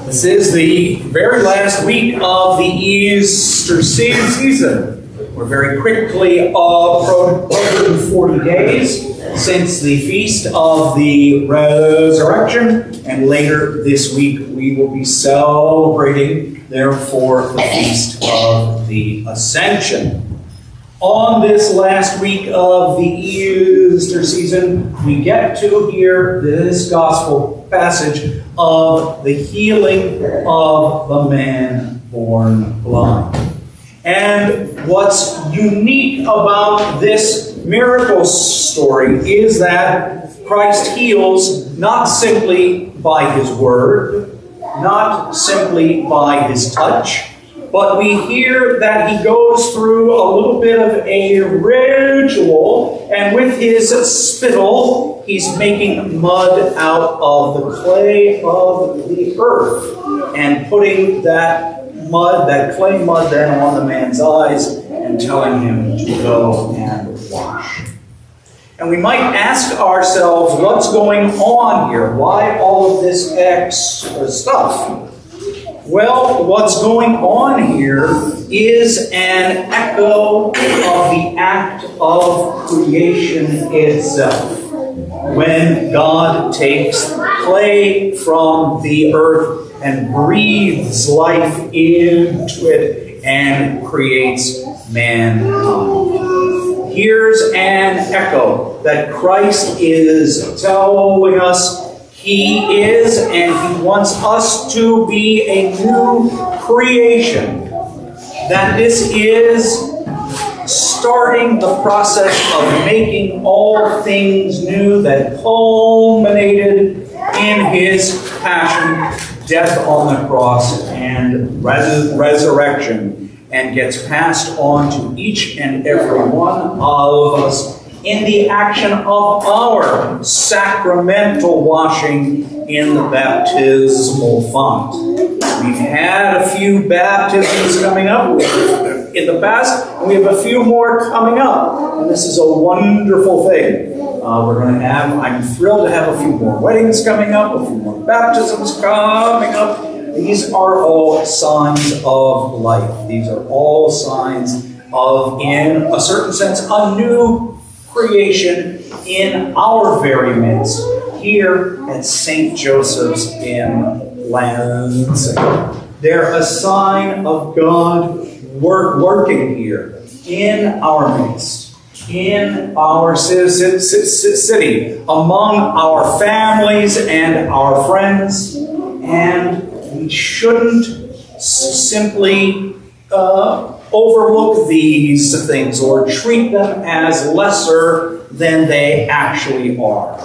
This is the very last week of the Easter season. We're very quickly approaching 40 days since the Feast of the Resurrection, and later this week we will be celebrating, therefore, the Feast of the Ascension. On this last week of the Easter season, we get to hear this gospel passage of the healing of the man born blind. And what's unique about this miracle story is that Christ heals not simply by his word, not simply by his touch, but we hear that he goes through a little bit of a ritual, and with his spittle, he's making mud out of the clay of the earth and putting that mud, that clay mud, then on the man's eyes and telling him to go and wash. And we might ask ourselves, what's going on here? Why all of this extra stuff? Well, what's going on here is an echo of the act of creation itself. When God takes clay from the earth and breathes life into it and creates mankind. Here's an echo that Christ is telling us he is, and he wants us to be a new creation. That this is starting the process of making all things new that culminated in his passion, death on the cross, and resurrection, and gets passed on to each and every one of us in the action of our sacramental washing in the baptismal font. We've had a few baptisms coming up in the past, and we have a few more coming up. And this is a wonderful thing. I'm thrilled to have a few more weddings coming up, a few more baptisms coming up. These are all signs of life. These are all signs of, in a certain sense, a new creation in our very midst, here at St. Joseph's in Lansing. They're a sign of God working here in our midst, in our city, among our families and our friends, and we shouldn't simply overlook these things or treat them as lesser than they actually are.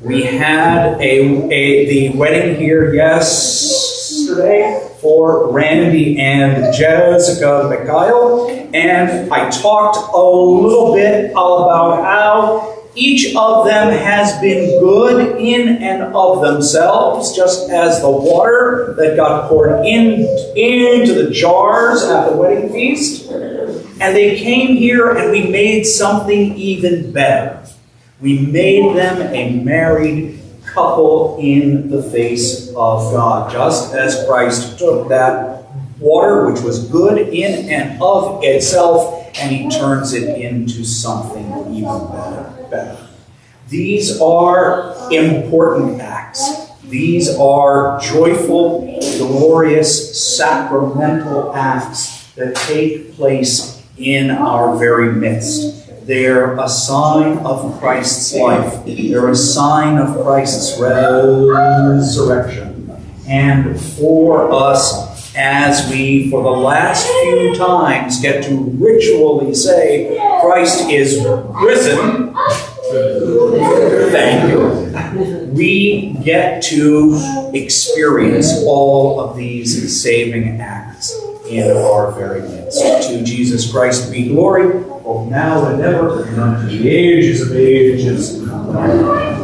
We had the wedding here yesterday for Randy and Jessica Mikhail, and I talked a little bit about how each of them has been good in and of themselves, just as the water that got poured into the jars at the wedding feast. And they came here and we made something even better. We made them a married couple in the face of God, just as Christ took that water, which was good in and of itself, and he turns it into something even better. These are important acts. These are joyful, glorious, sacramental acts that take place in our very midst. They're a sign of Christ's life. They're a sign of Christ's resurrection. And for us, as we, for the last few times, get to ritually say, Christ is risen, thank you, we get to experience all of these saving acts in our very midst. To Jesus Christ be glory, both now and ever, and unto the ages of ages. Amen.